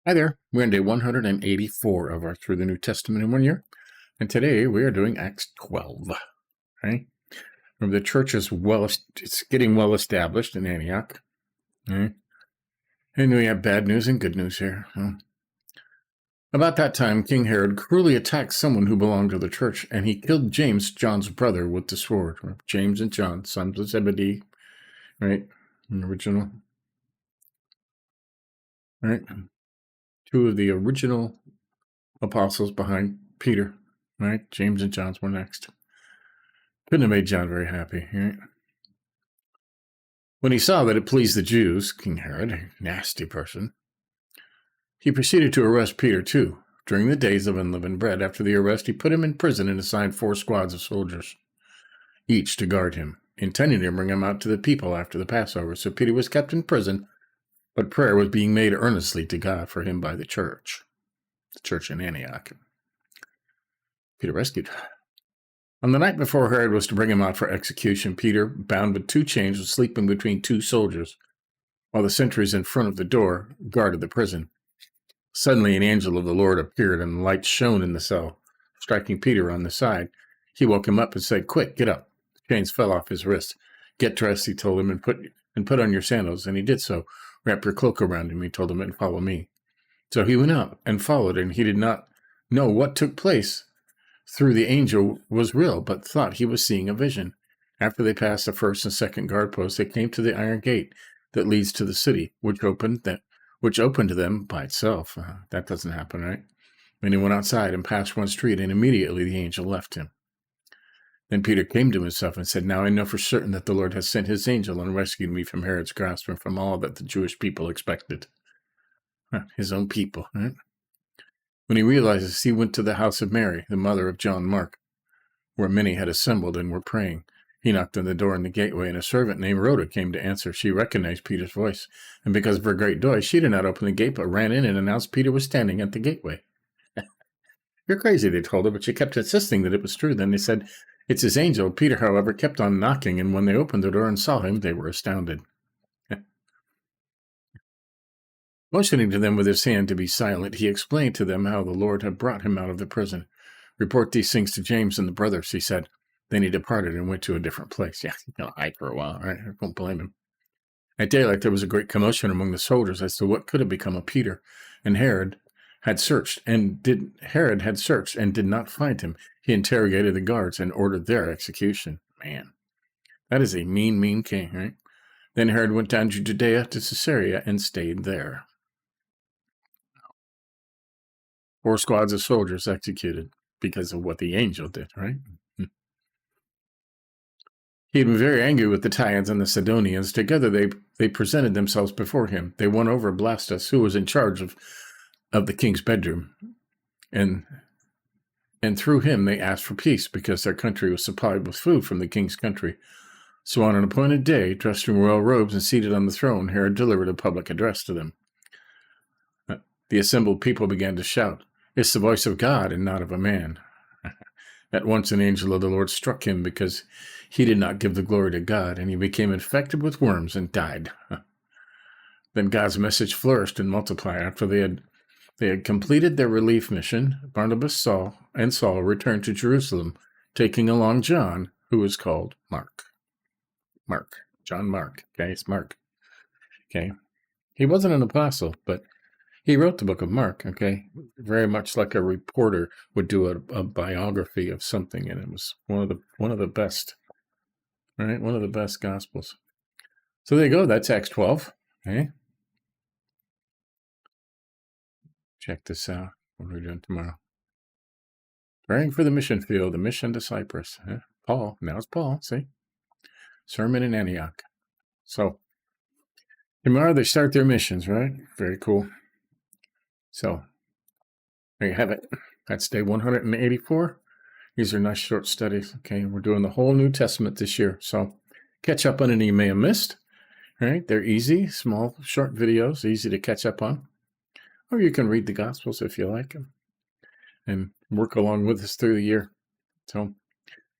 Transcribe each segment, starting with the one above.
Hi there. We're on day 184 of our Through the New Testament in 1 year. And today we are doing Acts 12. Right? Remember, the church is it's getting well established in Antioch. Right? And we have bad news and good news here. About that time, King Herod cruelly attacked someone who belonged to the church, and he killed James, John's brother, with the sword. James and John, sons of Zebedee, right? In the original. Right? Two of the original apostles behind Peter, right? James and John were next. Couldn't have made John very happy, right? When he saw that it pleased the Jews, King Herod, a nasty person, he proceeded to arrest Peter too. During the days of unleavened bread, after the arrest, he put him in prison and assigned 4 squads of soldiers, each to guard him, intending to bring him out to the people after the Passover. So Peter was kept in prison, but prayer was being made earnestly to God for him by the church in Antioch. Peter rescued. On the night before Herod was to bring him out for execution, Peter, bound with 2 chains, was sleeping between 2 soldiers, while the sentries in front of the door guarded the prison. Suddenly an angel of the Lord appeared, and the light shone in the cell, striking Peter on the side. He woke him up and said, "Quick, get up." The chains fell off his wrists. "Get dressed," he told him, and put on your sandals. And he did so. "Wrap your cloak around him," he told him, "and follow me." So he went out and followed, and he did not know what took place through the angel was real, but thought he was seeing a vision. After they passed the first and second guard posts, they came to the iron gate that leads to the city, which opened to them by itself. That doesn't happen, right? And he went outside and passed one street, and immediately the angel left him. Then Peter came to himself and said, "Now I know for certain that the Lord has sent his angel and rescued me from Herod's grasp and from all that the Jewish people expected." His own people, right? When he realized this, he went to the house of Mary, the mother of John Mark, where many had assembled and were praying. He knocked on the door in the gateway, and a servant named Rhoda came to answer. She recognized Peter's voice, and because of her great joy, she did not open the gate, but ran in and announced Peter was standing at the gateway. "You're crazy," they told her, but she kept insisting that it was true. Then they said, "It's his angel." Peter, however, kept on knocking, and when they opened the door and saw him, they were astounded. Motioning to them with his hand to be silent, he explained to them how the Lord had brought him out of the prison. "Report these things to James and the brothers," he said. Then he departed and went to a different place. Yeah, he's going to hide for a while, right? I don't blame him. At daylight, there was a great commotion among the soldiers as to what could have become of Peter. And Herod had searched and did not find him. He interrogated the guards and ordered their execution. Man, that is a mean, mean king, right? Then Herod went down to Judea to Caesarea and stayed there. 4 squads of soldiers executed because of what the angel did, right? He had been very angry with the Tyrians and the Sidonians. Together they presented themselves before him. They won over Blastus, who was in charge of the king's bedroom. And through him they asked for peace, because their country was supplied with food from the king's country. So on an appointed day, dressed in royal robes and seated on the throne, Herod delivered a public address to them. The assembled people began to shout, "It's the voice of God and not of a man." At once an angel of the Lord struck him, because he did not give the glory to God, and he became infected with worms and died. Then God's message flourished and multiplied. After they had completed their relief mission, Barnabas, Saul returned to Jerusalem, taking along John, who was called Mark. John Mark. Okay, it's Mark. Okay. He wasn't an apostle, but he wrote the book of Mark, okay? Very much like a reporter would do a biography of something, and it was one of the best, right? One of the best gospels. So there you go. That's Acts 12. Okay. Check this out. What are we doing tomorrow? Praying for the mission field, the mission to Cyprus. Paul. Now it's Paul. See? Sermon in Antioch. So tomorrow they start their missions, right? Very cool. So there you have it. That's day 184. These are nice short studies. Okay, we're doing the whole New Testament this year. So catch up on any you may have missed. Right? They're easy, small, short videos, easy to catch up on. Or you can read the Gospels if you like them and work along with us through the year. So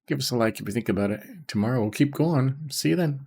give us a like if you think about it. Tomorrow we'll keep going. See you then.